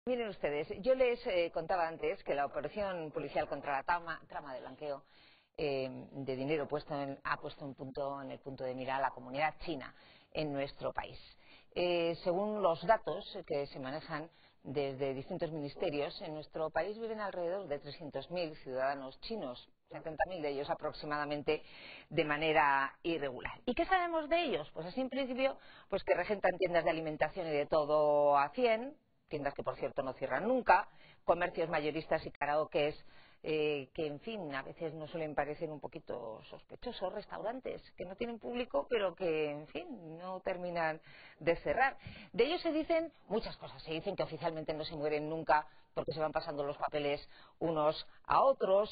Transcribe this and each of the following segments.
Miren ustedes, yo les contaba antes que la operación policial contra la trama de blanqueo de dinero ha puesto en el punto de mira a la comunidad china en nuestro país. Según los datos que se manejan desde distintos ministerios, en nuestro país viven alrededor de 300.000 ciudadanos chinos, 70.000 de ellos aproximadamente de manera irregular. ¿Y qué sabemos de ellos? Pues así en principio, pues que regentan tiendas de alimentación y de todo a 100, tiendas que por cierto no cierran nunca, comercios mayoristas y karaokes que en fin a veces nos suelen parecer un poquito sospechosos, restaurantes que no tienen público pero que en fin no terminan de cerrar. De ellos se dicen muchas cosas, se dicen que oficialmente no se mueren nunca porque se van pasando los papeles unos a otros,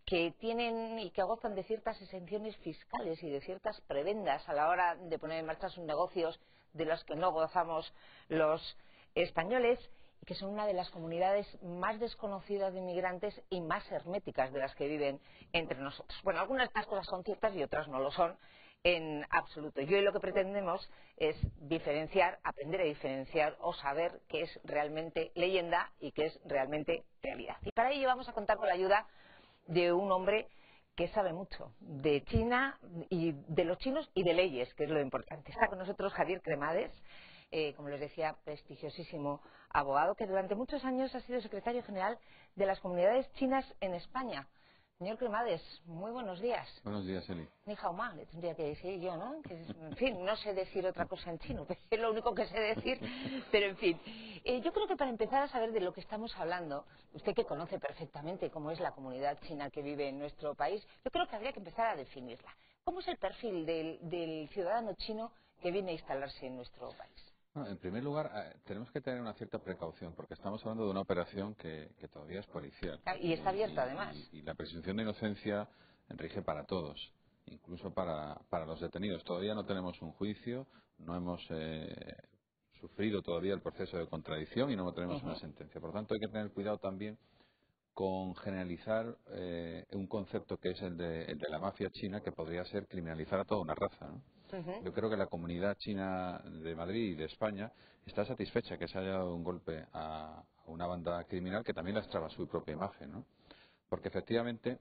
que tienen y que gozan de ciertas exenciones fiscales y de ciertas prebendas a la hora de poner en marcha sus negocios de los que no gozamos los españoles, y que son una de las comunidades más desconocidas de inmigrantes y más herméticas de las que viven entre nosotros. Bueno, algunas de estas cosas son ciertas y otras no lo son en absoluto. Y hoy lo que pretendemos es diferenciar, aprender a diferenciar o saber qué es realmente leyenda y qué es realmente realidad. Y para ello vamos a contar con la ayuda de un hombre que sabe mucho de China y de los chinos y de leyes, que es lo importante. Está con nosotros Javier Cremades, como les decía, prestigiosísimo abogado que durante muchos años ha sido secretario general de las comunidades chinas en España. Señor Cremades, muy buenos días. Buenos días, Eli. Ni hao ma, le tendría que decir yo, ¿no? Que, en fin, no sé decir otra cosa en chino, es lo único que sé decir, pero en fin. Yo creo que para empezar a saber de lo que estamos hablando, usted que conoce perfectamente cómo es la comunidad china que vive en nuestro país, yo creo que habría que empezar a definirla. ¿Cómo es el perfil del ciudadano chino que viene a instalarse en nuestro país? Bueno, en primer lugar, tenemos que tener una cierta precaución, porque estamos hablando de una operación que todavía es policial. Y está abierta, además. Y la presunción de inocencia rige para todos, incluso para los detenidos. Todavía no tenemos un juicio, no hemos sufrido todavía el proceso de contradicción y no tenemos una sentencia. Por lo tanto, hay que tener cuidado también con generalizar un concepto que es el de la mafia china, que podría ser criminalizar a toda una raza, ¿no? Yo creo que la comunidad china de Madrid y de España está satisfecha que se haya dado un golpe a una banda criminal que también lastraba su propia imagen, ¿no? Porque efectivamente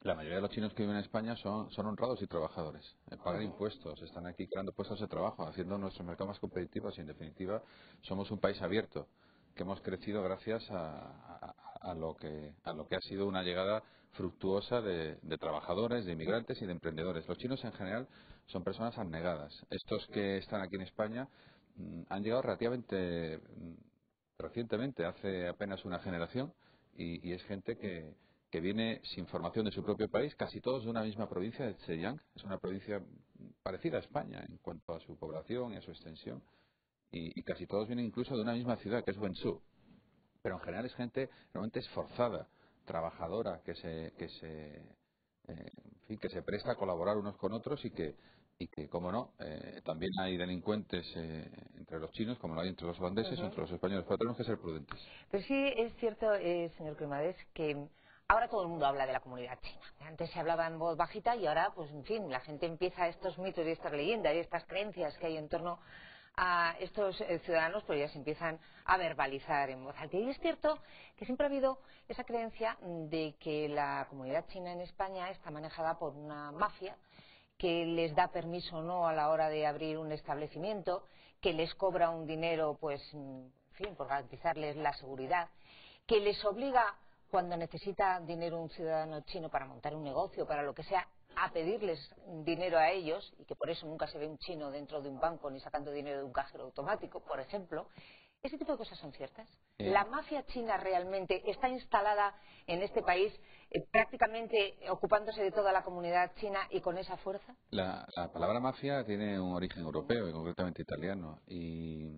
la mayoría de los chinos que viven en España son honrados y trabajadores, pagan impuestos, están aquí creando puestos de trabajo, haciendo nuestro mercado más competitivo y en definitiva somos un país abierto que hemos crecido gracias a lo que ha sido una llegada fructuosa de trabajadores, de inmigrantes y de emprendedores. Los chinos en general son personas abnegadas. Estos que están aquí en España han llegado relativamente recientemente, hace apenas una generación, y es gente que viene sin formación de su propio país, casi todos de una misma provincia de Zhejiang. Es una provincia parecida a España en cuanto a su población y a su extensión. Y casi todos vienen incluso de una misma ciudad, que es Wenzhou. Pero en general es gente realmente esforzada, trabajadora, que se presta a colaborar unos con otros y que como no, también hay delincuentes entre los chinos, como lo hay entre los holandeses o entre los españoles, pero tenemos que ser prudentes. Pero sí es cierto, señor Cremades, que ahora todo el mundo habla de la comunidad china. Antes se hablaba en voz bajita y ahora, pues en fin, la gente empieza estos mitos y estas leyendas y estas creencias que hay en torno a estos ciudadanos, pues ya se empiezan a verbalizar en voz alta. Y es cierto que siempre ha habido esa creencia de que la comunidad china en España está manejada por una mafia que les da permiso o no a la hora de abrir un establecimiento, que les cobra un dinero, pues, en fin, por garantizarles la seguridad, que les obliga, cuando necesita dinero un ciudadano chino para montar un negocio, para lo que sea, a pedirles dinero a ellos, y que por eso nunca se ve un chino dentro de un banco ni sacando dinero de un cajero automático, por ejemplo. ¿Ese tipo de cosas son ciertas? ¿La mafia china realmente está instalada en este país, prácticamente ocupándose de toda la comunidad china y con esa fuerza? La palabra mafia tiene un origen europeo y concretamente italiano, y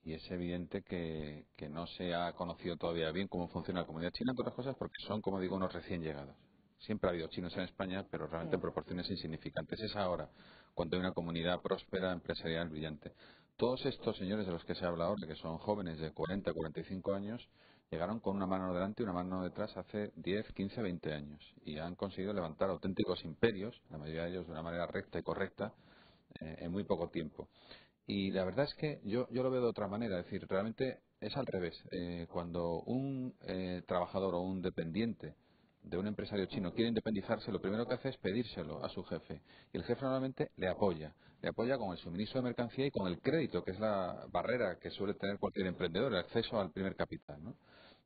es evidente que no se ha conocido todavía bien cómo funciona la comunidad china, entre otras cosas porque son, como digo, unos recién llegados. Siempre ha habido chinos en España, pero realmente en proporciones insignificantes. Es ahora, cuando hay una comunidad próspera, empresarial, brillante. Todos estos señores de los que se habla ahora, que son jóvenes de 40 a 45 años, llegaron con una mano delante y una mano detrás hace 10, 15, 20 años y han conseguido levantar auténticos imperios, la mayoría de ellos de una manera recta y correcta, en muy poco tiempo. Y la verdad es que yo lo veo de otra manera, es decir, realmente es al revés. Cuando un trabajador o un dependiente de un empresario chino quiere independizarse, lo primero que hace es pedírselo a su jefe. Y el jefe normalmente le apoya. Le apoya con el suministro de mercancía y con el crédito, que es la barrera que suele tener cualquier emprendedor, el acceso al primer capital, ¿no?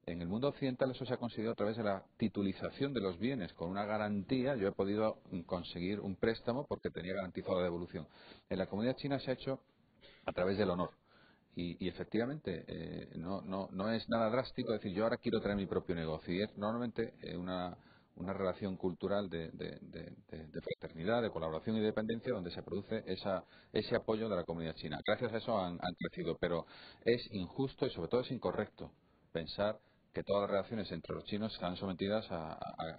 En el mundo occidental eso se ha conseguido a través de la titulización de los bienes con una garantía. Yo he podido conseguir un préstamo porque tenía garantizado la devolución. En la comunidad china se ha hecho a través del honor. Y efectivamente no es nada drástico decir yo ahora quiero tener mi propio negocio. Y es normalmente una relación cultural de fraternidad, de colaboración y de dependencia donde se produce ese apoyo de la comunidad china. Gracias a eso han crecido, pero es injusto y sobre todo es incorrecto pensar que todas las relaciones entre los chinos están sometidas a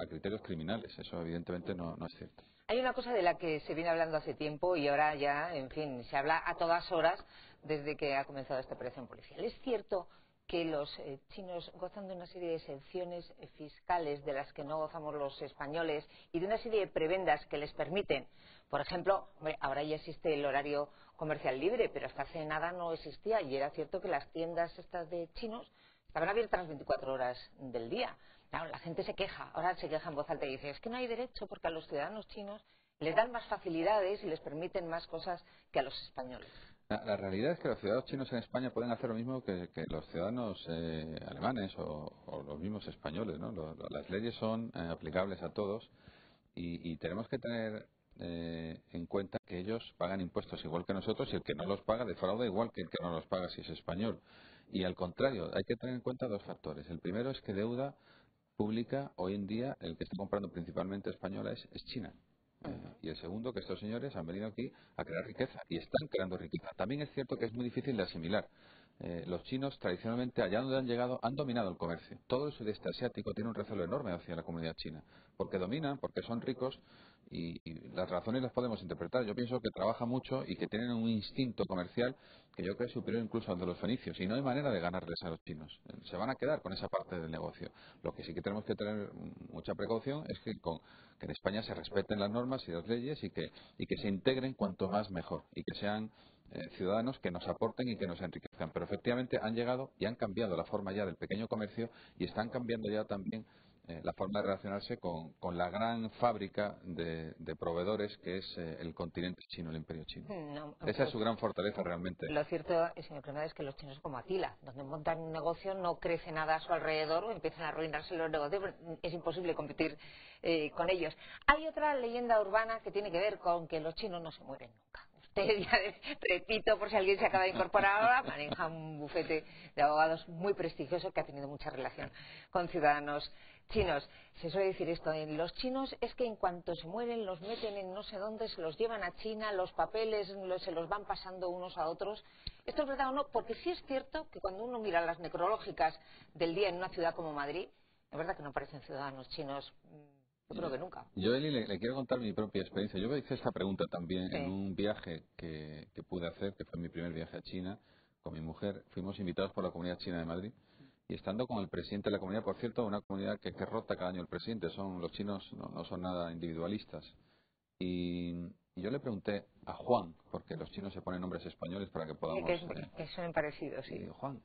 criterios criminales. Eso evidentemente no es cierto. Hay una cosa de la que se viene hablando hace tiempo y ahora ya, en fin, se habla a todas horas desde que ha comenzado esta operación policial. Es cierto que los chinos gozan de una serie de exenciones fiscales de las que no gozamos los españoles y de una serie de prebendas que les permiten, por ejemplo, ahora ya existe el horario comercial libre, pero hasta hace nada no existía y era cierto que las tiendas estas de chinos estaban abiertas las 24 horas del día. Claro, la gente se queja, ahora se queja en voz alta y dice, es que no hay derecho porque a los ciudadanos chinos les dan más facilidades y les permiten más cosas que a los españoles. La realidad es que los ciudadanos chinos en España pueden hacer lo mismo que los ciudadanos alemanes o los mismos españoles, ¿no? Las leyes son aplicables a todos y tenemos que tener en cuenta que ellos pagan impuestos igual que nosotros y el que no los paga defrauda igual que el que no los paga si es español. Y al contrario, hay que tener en cuenta dos factores. El primero es que deuda pública hoy en día el que está comprando principalmente española es China. Y el segundo, que estos señores han venido aquí a crear riqueza y están creando riqueza. También es cierto que es muy difícil de asimilar. Los chinos tradicionalmente, allá donde han llegado, han dominado el comercio. Todo el sudeste asiático tiene un recelo enorme hacia la comunidad china, porque dominan, porque son ricos y las razones las podemos interpretar. Yo pienso que trabajan mucho y que tienen un instinto comercial que yo creo es superior incluso al de los fenicios y no hay manera de ganarles a los chinos. Se van a quedar con esa parte del negocio. Lo que sí que tenemos que tener mucha precaución es que en España se respeten las normas y las leyes y que se integren cuanto más mejor y que sean ciudadanos que nos aporten y que nos enriquezcan. Pero efectivamente han llegado y han cambiado la forma ya del pequeño comercio y están cambiando ya también la forma de relacionarse con la gran fábrica de proveedores que es el continente chino, el imperio chino. No, Esa es su gran fortaleza realmente. Lo cierto, señor Cremades, es que los chinos son como Atila, donde montan un negocio no crece nada a su alrededor o empiezan a arruinarse los negocios, es imposible competir con ellos. Hay otra leyenda urbana que tiene que ver con que los chinos no se mueren nunca. Usted, ya repito, por si alguien se acaba de incorporar ahora, maneja un bufete de abogados muy prestigioso que ha tenido mucha relación con ciudadanos chinos. Se suele decir esto, en los chinos es que en cuanto se mueren los meten en no sé dónde, se los llevan a China, los papeles se los van pasando unos a otros. ¿Esto es verdad o no? Porque sí es cierto que cuando uno mira las necrológicas del día en una ciudad como Madrid, es verdad que no aparecen ciudadanos chinos, yo creo que nunca. Yo, Eli, le quiero contar mi propia experiencia. Yo me hice esta pregunta también en un viaje que pude hacer, que fue mi primer viaje a China, con mi mujer. Fuimos invitados por la Comunidad China de Madrid. Y estando con el presidente de la comunidad, por cierto, una comunidad que rota cada año el presidente, los chinos no son nada individualistas. Y yo le pregunté a Juan, porque los chinos se ponen nombres españoles para que podamos... que son parecidos, sí. Y digo, Juan,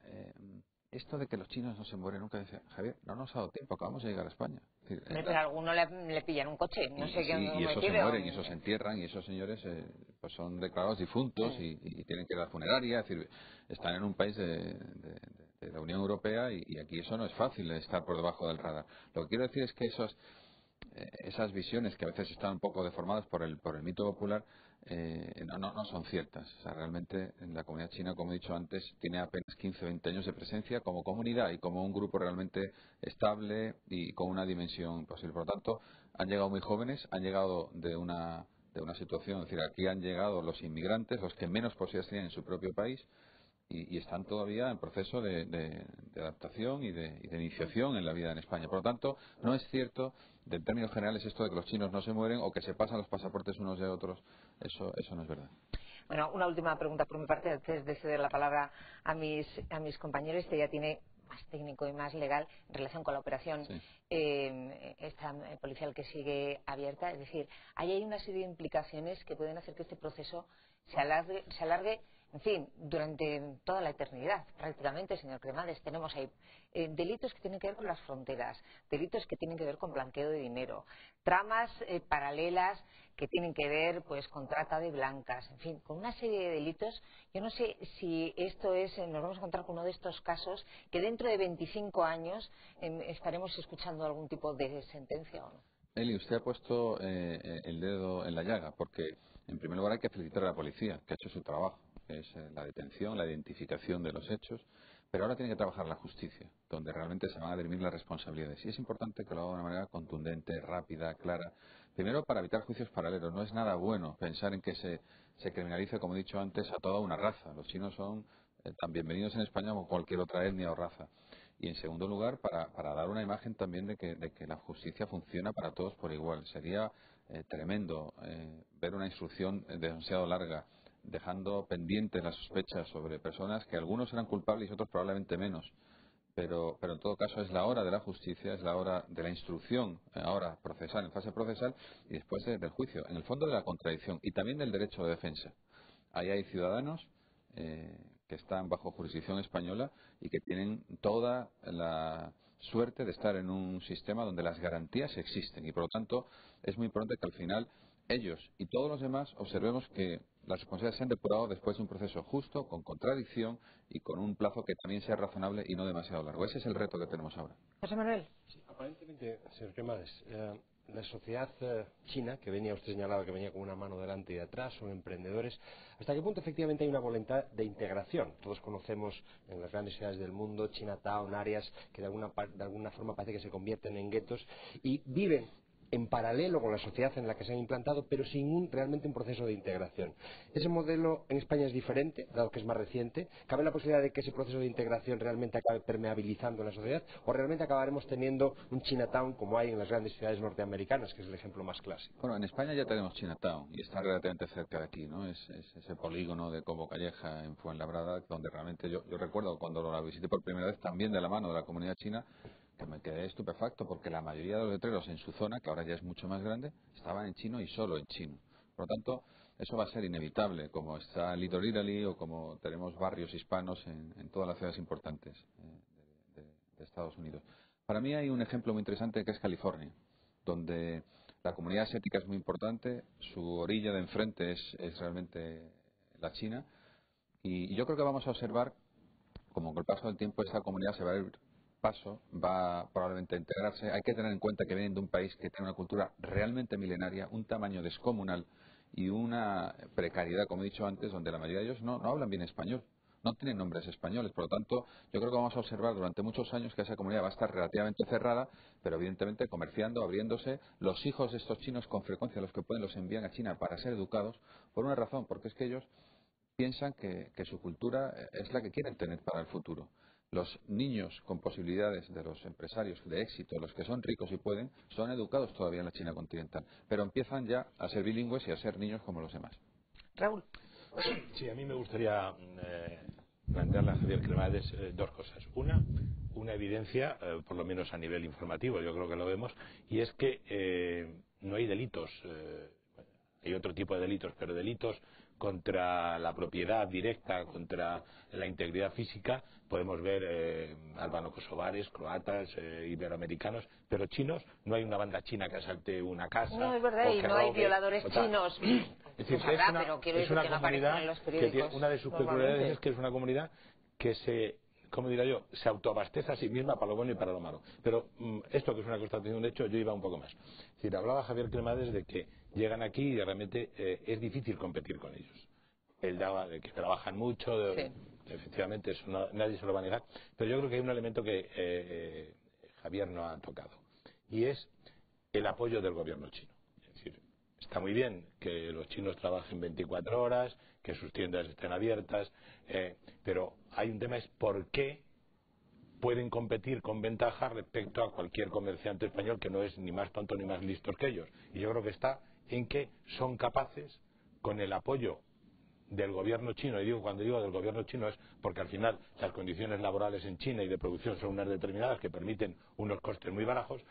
esto de que los chinos no se mueren nunca, dice, Javier, no nos ha dado tiempo, acabamos de llegar a España. Es decir, pero a alguno le pillan un coche, no sé qué. Y esos se mueren, y esos se entierran, y esos señores pues son declarados difuntos y tienen que ir a la funeraria. Es decir, están en un país de la Unión Europea y aquí eso no es fácil estar por debajo del radar. Lo que quiero decir es que esas visiones que a veces están un poco deformadas por el mito popular no son ciertas. O sea, realmente en la comunidad china, como he dicho antes, tiene apenas 15 o 20 años de presencia como comunidad y como un grupo realmente estable y con una dimensión posible. Por lo tanto, han llegado muy jóvenes, han llegado de una situación, es decir, aquí han llegado los inmigrantes, los que menos posibilidades tienen en su propio país, y están todavía en proceso de adaptación y de iniciación en la vida en España. Por lo tanto, no es cierto, en términos generales, esto de que los chinos no se mueren o que se pasan los pasaportes unos de otros. Eso no es verdad. Bueno, una última pregunta por mi parte antes de ceder la palabra a mis compañeros. Este ya tiene más técnico y más legal en relación con la operación esta policial que sigue abierta. Es decir, ahí hay una serie de implicaciones que pueden hacer que este proceso se alargue en fin, durante toda la eternidad, prácticamente, señor Cremades, tenemos ahí delitos que tienen que ver con las fronteras, delitos que tienen que ver con blanqueo de dinero, tramas paralelas que tienen que ver pues con trata de blancas, en fin, con una serie de delitos. Yo no sé si esto es, nos vamos a encontrar con uno de estos casos que dentro de 25 años estaremos escuchando algún tipo de sentencia o no. Eli, usted ha puesto el dedo en la llaga, porque en primer lugar hay que felicitar a la policía, que ha hecho su trabajo, que es la detención, la identificación de los hechos, pero ahora tiene que trabajar la justicia, donde realmente se van a dirimir las responsabilidades. Y es importante que lo haga de una manera contundente, rápida, clara. Primero, para evitar juicios paralelos. No es nada bueno pensar en que se criminalice, como he dicho antes, a toda una raza. Los chinos son tan bienvenidos en España como cualquier otra etnia o raza. Y en segundo lugar, para dar una imagen también de que la justicia funciona para todos por igual. Sería tremendo ver una instrucción demasiado larga, dejando pendientes las sospechas sobre personas que algunos eran culpables y otros probablemente menos. Pero en todo caso es la hora de la justicia, es la hora de la instrucción, ahora procesal, en fase procesal, y después del juicio. En el fondo de la contradicción y también del derecho de defensa. Ahí hay ciudadanos que están bajo jurisdicción española y que tienen toda la suerte de estar en un sistema donde las garantías existen y por lo tanto es muy importante que al final ellos y todos los demás observemos que las responsabilidades se han depurado después de un proceso justo, con contradicción y con un plazo que también sea razonable y no demasiado largo. Ese es el reto que tenemos ahora. José Manuel. Sí, aparentemente, señor Cremades, la sociedad china, que venía usted señalado que venía con una mano delante y atrás, son emprendedores. ¿Hasta qué punto efectivamente hay una voluntad de integración? Todos conocemos en las grandes ciudades del mundo, Chinatown, áreas que de alguna forma parece que se convierten en guetos y viven en paralelo con la sociedad en la que se han implantado, pero sin realmente un proceso de integración. ¿Ese modelo en España es diferente, dado que es más reciente? ¿Cabe la posibilidad de que ese proceso de integración realmente acabe permeabilizando la sociedad? ¿O realmente acabaremos teniendo un Chinatown como hay en las grandes ciudades norteamericanas, que es el ejemplo más clásico? Bueno, en España ya tenemos Chinatown y está relativamente cerca de aquí, ¿no? Es ese polígono de Cobo Calleja en Fuenlabrada, donde realmente yo recuerdo cuando la visité por primera vez también de la mano de la comunidad china, que me quedé estupefacto porque la mayoría de los letreros en su zona, que ahora ya es mucho más grande, estaban en chino y solo en chino. Por lo tanto, eso va a ser inevitable, como está Little Italy o como tenemos barrios hispanos en todas las ciudades importantes de Estados Unidos. Para mí hay un ejemplo muy interesante que es California, donde la comunidad asiática es muy importante, su orilla de enfrente es realmente la China, y yo creo que vamos a observar como con el paso del tiempo esa comunidad se va a ir paso, va probablemente a integrarse. Hay que tener en cuenta que vienen de un país que tiene una cultura realmente milenaria, un tamaño descomunal y una precariedad, como he dicho antes, donde la mayoría de ellos no hablan bien español, no tienen nombres españoles. Por lo tanto, yo creo que vamos a observar durante muchos años que esa comunidad va a estar relativamente cerrada, pero evidentemente comerciando, abriéndose. Los hijos de estos chinos, con frecuencia los que pueden, los envían a China para ser educados, por una razón, porque es que ellos piensan que su cultura es la que quieren tener para el futuro. Los niños con posibilidades de los empresarios de éxito, los que son ricos y pueden, son educados todavía en la China continental, pero empiezan ya a ser bilingües y a ser niños como los demás. Raúl. Sí, a mí me gustaría plantearle a Javier Cremades dos cosas. Una evidencia, por lo menos a nivel informativo, yo creo que lo vemos, y es que no hay delitos, hay otro tipo de delitos, pero delitos contra la propiedad directa, contra la integridad física, podemos ver albano-kosovares, croatas, iberoamericanos, pero chinos, no hay una banda china que asalte una casa. No, es verdad, y no hay violadores chinos. Es decir, pero quiero decir que no aparecen en los periódicos. Una de sus peculiaridades es que es una comunidad que se, ¿cómo diría yo?, se autoabastece a sí misma para lo bueno y para lo malo. Pero esto que es una constatación de hecho, yo iba un poco más. Es decir, hablaba Javier Cremades de que llegan aquí y realmente es difícil competir con ellos. Él daba de que trabajan mucho, Sí. Efectivamente, eso nadie se lo va a negar. Pero yo creo que hay un elemento que Javier no ha tocado, y es el apoyo del gobierno chino. Es decir, está muy bien que los chinos trabajen 24 horas, que sus tiendas estén abiertas, pero hay un tema, es por qué pueden competir con ventaja respecto a cualquier comerciante español que no es ni más tonto ni más listo que ellos. Y yo creo que está en que son capaces, con el apoyo del gobierno chino, y cuando digo del gobierno chino es porque al final las condiciones laborales en China y de producción son unas determinadas que permiten unos costes muy baratos,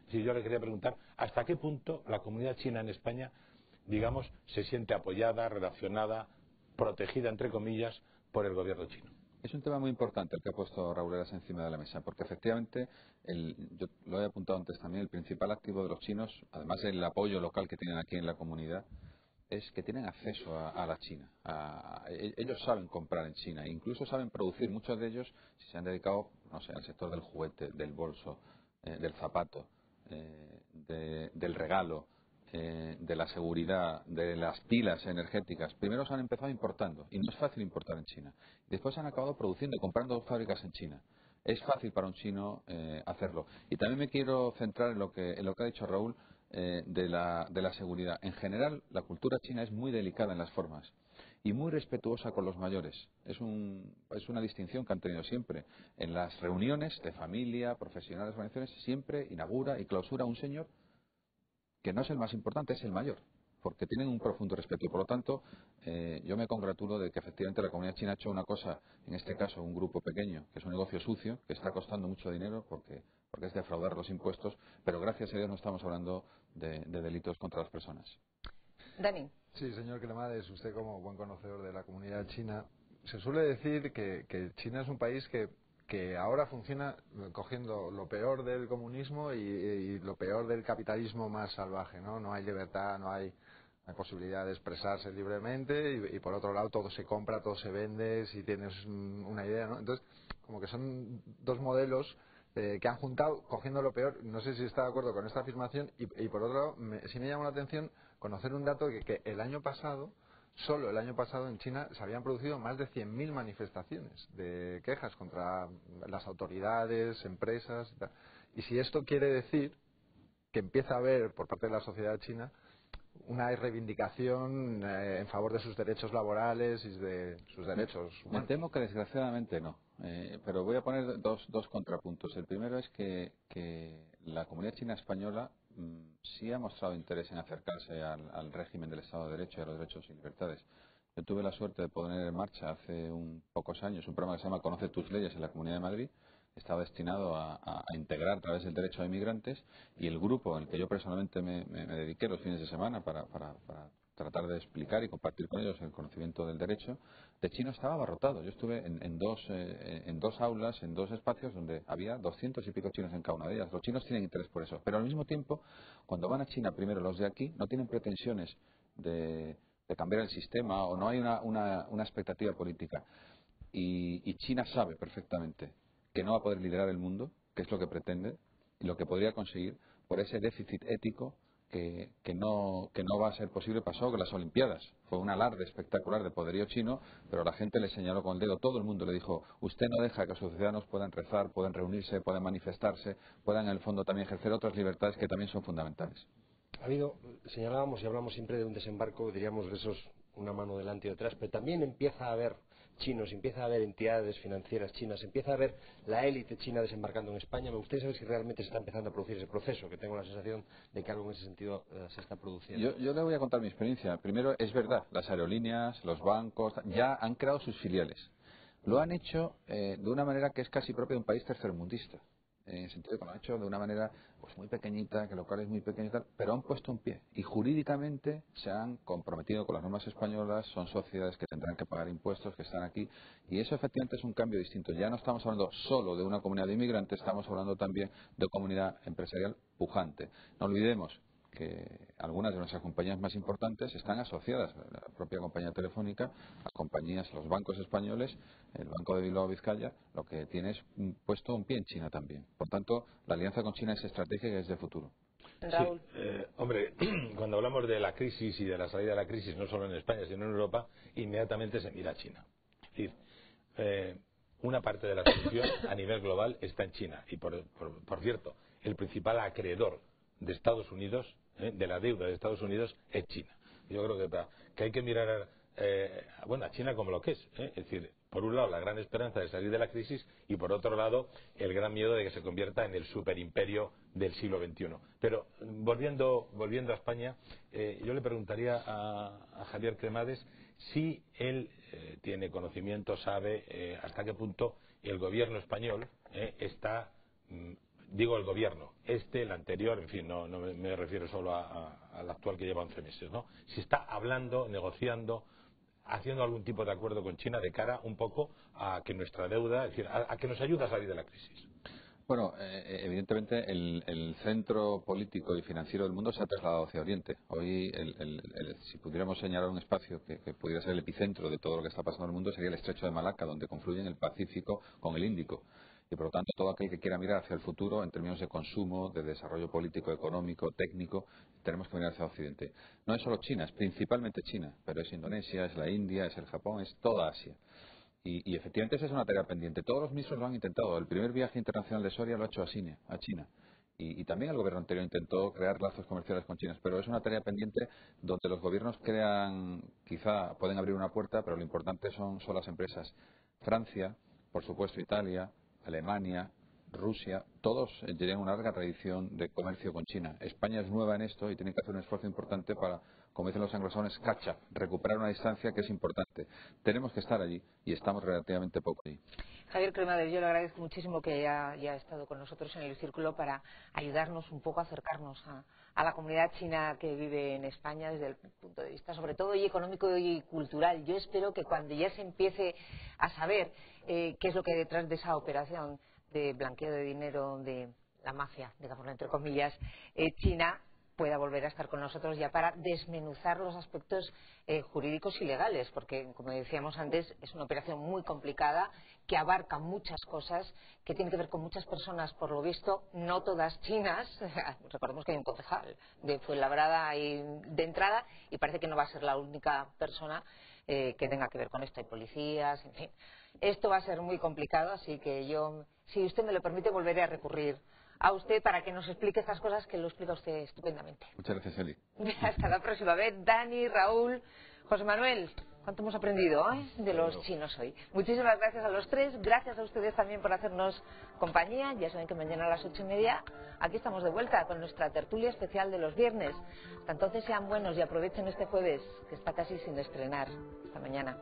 si yo le quería preguntar hasta qué punto la comunidad china en España, digamos, se siente apoyada, relacionada protegida, entre comillas, por el gobierno chino. Es un tema muy importante el que ha puesto Raúl Heras encima de la mesa, porque efectivamente, yo lo he apuntado antes también, el principal activo de los chinos, además del apoyo local que tienen aquí en la comunidad, es que tienen acceso a la China. Ellos saben comprar en China, incluso saben producir. Muchos de ellos si se han dedicado, no sé, al sector del juguete, del bolso, del zapato, del regalo, de la seguridad, de las pilas energéticas. Primero se han empezado importando, y no es fácil importar en China. Después han acabado produciendo y comprando fábricas en China. Es fácil para un chino hacerlo. Y también me quiero centrar en lo que ha dicho Raúl de la seguridad. En general, la cultura china es muy delicada en las formas y muy respetuosa con los mayores. Es una distinción que han tenido siempre. En las reuniones de familia, profesionales, organizaciones, siempre inaugura y clausura un señor que no es el más importante, es el mayor, porque tienen un profundo respeto. Y por lo tanto, yo me congratulo de que efectivamente la comunidad china ha hecho una cosa, en este caso un grupo pequeño, que es un negocio sucio, que está costando mucho dinero porque es defraudar los impuestos, pero gracias a Dios no estamos hablando de delitos contra las personas. Dani. Sí, señor Cremades, usted como buen conocedor de la comunidad china, se suele decir que China es un país que ahora funciona cogiendo lo peor del comunismo y lo peor del capitalismo más salvaje, ¿no? No hay libertad, no hay posibilidad de expresarse libremente y por otro lado todo se compra, todo se vende, si tienes una idea, ¿no? Entonces, como que son dos modelos que han juntado cogiendo lo peor. No sé si está de acuerdo con esta afirmación y por otro lado sí me llama la atención conocer un dato que el año pasado, solo el año pasado en China se habían producido más de 100.000 manifestaciones de quejas contra las autoridades, empresas y tal. Y si esto quiere decir que empieza a haber por parte de la sociedad china una reivindicación en favor de sus derechos laborales y de sus derechos humanos. Me temo que desgraciadamente no, pero voy a poner dos contrapuntos. El primero es que la comunidad china española sí ha mostrado interés en acercarse al régimen del Estado de Derecho y a los derechos y libertades. Yo tuve la suerte de poner en marcha hace pocos años un programa que se llama Conoce tus leyes en la Comunidad de Madrid. Estaba destinado a integrar a través del derecho a inmigrantes, y el grupo en el que yo personalmente me dediqué los fines de semana para tratar de explicar y compartir con ellos el conocimiento del derecho de chino estaba abarrotado. Yo estuve en dos aulas, en dos espacios donde había 200 y pico chinos en cada una de ellas. Los chinos tienen interés por eso, pero al mismo tiempo, cuando van a China primero los de aquí, no tienen pretensiones de cambiar el sistema, o no hay una expectativa política. Y China sabe perfectamente que no va a poder liderar el mundo, que es lo que pretende y lo que podría conseguir, por ese déficit ético que no va a ser posible. Pasó con las Olimpiadas, fue un alarde espectacular de poderío chino, pero la gente le señaló con el dedo, todo el mundo le dijo: usted no deja que sus ciudadanos puedan rezar, puedan reunirse, puedan manifestarse, puedan en el fondo también ejercer otras libertades que también son fundamentales. Señalábamos y hablamos siempre de un desembarco, diríamos de esos una mano delante y detrás, pero también empieza a haber chinos, empieza a haber entidades financieras chinas, empieza a haber la élite china desembarcando en España. Me gustaría saber si realmente se está empezando a producir ese proceso, que tengo la sensación de que algo en ese sentido se está produciendo. Yo le voy a contar mi experiencia. Primero, es verdad, las aerolíneas, los bancos, ya han creado sus filiales. Lo han hecho de una manera que es casi propia de un país tercermundista. En el sentido de que lo han hecho de una manera pues muy pequeñita, que lo cual es muy pequeño y tal, pero han puesto un pie y jurídicamente se han comprometido con las normas españolas. Son sociedades que tendrán que pagar impuestos, que están aquí, y eso efectivamente es un cambio distinto. Ya no estamos hablando solo de una comunidad de inmigrantes, estamos hablando también de comunidad empresarial pujante. No olvidemos que algunas de nuestras compañías más importantes están asociadas a la propia compañía telefónica, a compañías, los bancos españoles, el Banco de Bilbao Vizcaya, lo que tiene es puesto un pie en China también. Por tanto, la alianza con China es estratégica y es de futuro. Raúl. Sí, hombre, cuando hablamos de la crisis y de la salida de la crisis, no solo en España, sino en Europa, inmediatamente se mira a China. Es decir, una parte de la solución a nivel global está en China. Y, por cierto, el principal acreedor de Estados Unidos, de la deuda de Estados Unidos, es China. Yo creo que hay que mirar a China como lo que es. Es decir, por un lado la gran esperanza de salir de la crisis y por otro lado el gran miedo de que se convierta en el superimperio del siglo XXI. Pero volviendo a España, yo le preguntaría a Javier Cremades si él tiene conocimiento, sabe hasta qué punto el gobierno español está... Digo el gobierno, el anterior, en fin, no me refiero solo al actual que lleva 11 meses, ¿no? Si está hablando, negociando, haciendo algún tipo de acuerdo con China de cara un poco a que nuestra deuda, es decir, a que nos ayude a salir de la crisis? Bueno, evidentemente el centro político y financiero del mundo se ha trasladado hacia Oriente. Hoy, si pudiéramos señalar un espacio que pudiera ser el epicentro de todo lo que está pasando en el mundo, sería el Estrecho de Malaca, donde confluyen el Pacífico con el Índico. Y por lo tanto, todo aquel que quiera mirar hacia el futuro, en términos de consumo, de desarrollo político, económico, técnico, tenemos que mirar hacia Occidente. No es solo China, es principalmente China, pero es Indonesia, es la India, es el Japón, es toda Asia. Y efectivamente esa es una tarea pendiente. Todos los ministros lo han intentado. El primer viaje internacional de Soria lo ha hecho a China. Y también el gobierno anterior intentó crear lazos comerciales con China. Pero es una tarea pendiente donde los gobiernos crean, quizá pueden abrir una puerta, pero lo importante son las empresas. Francia, por supuesto Italia, Alemania, Rusia, todos tienen una larga tradición de comercio con China. España es nueva en esto y tiene que hacer un esfuerzo importante para, como dicen los anglosajones, catch up, recuperar una distancia que es importante. Tenemos que estar allí y estamos relativamente poco allí. Javier Cremades, yo le agradezco muchísimo que haya estado con nosotros en el círculo para ayudarnos un poco a acercarnos a la comunidad china que vive en España desde el punto de vista sobre todo y económico y cultural. Yo espero que cuando ya se empiece a saber qué es lo que hay detrás de esa operación de blanqueo de dinero de la mafia, digámoslo entre comillas, China, pueda volver a estar con nosotros ya para desmenuzar los aspectos jurídicos y legales, porque, como decíamos antes, es una operación muy complicada que abarca muchas cosas, que tiene que ver con muchas personas, por lo visto, no todas chinas. Recordemos que hay un concejal de Fuenlabrada ahí de entrada y parece que no va a ser la única persona que tenga que ver con esto. Hay policías, en fin. Esto va a ser muy complicado, así que yo, si usted me lo permite, volveré a recurrir a usted para que nos explique estas cosas que lo explica usted estupendamente. Muchas gracias, Eli. Hasta la próxima vez. Dani, Raúl, José Manuel, ¿cuánto hemos aprendido de los chinos hoy? Muchísimas gracias a los tres. Gracias a ustedes también por hacernos compañía. Ya saben que mañana a las 8:30 aquí estamos de vuelta con nuestra tertulia especial de los viernes. Hasta entonces sean buenos y aprovechen este jueves, que está casi sin estrenar. Hasta mañana.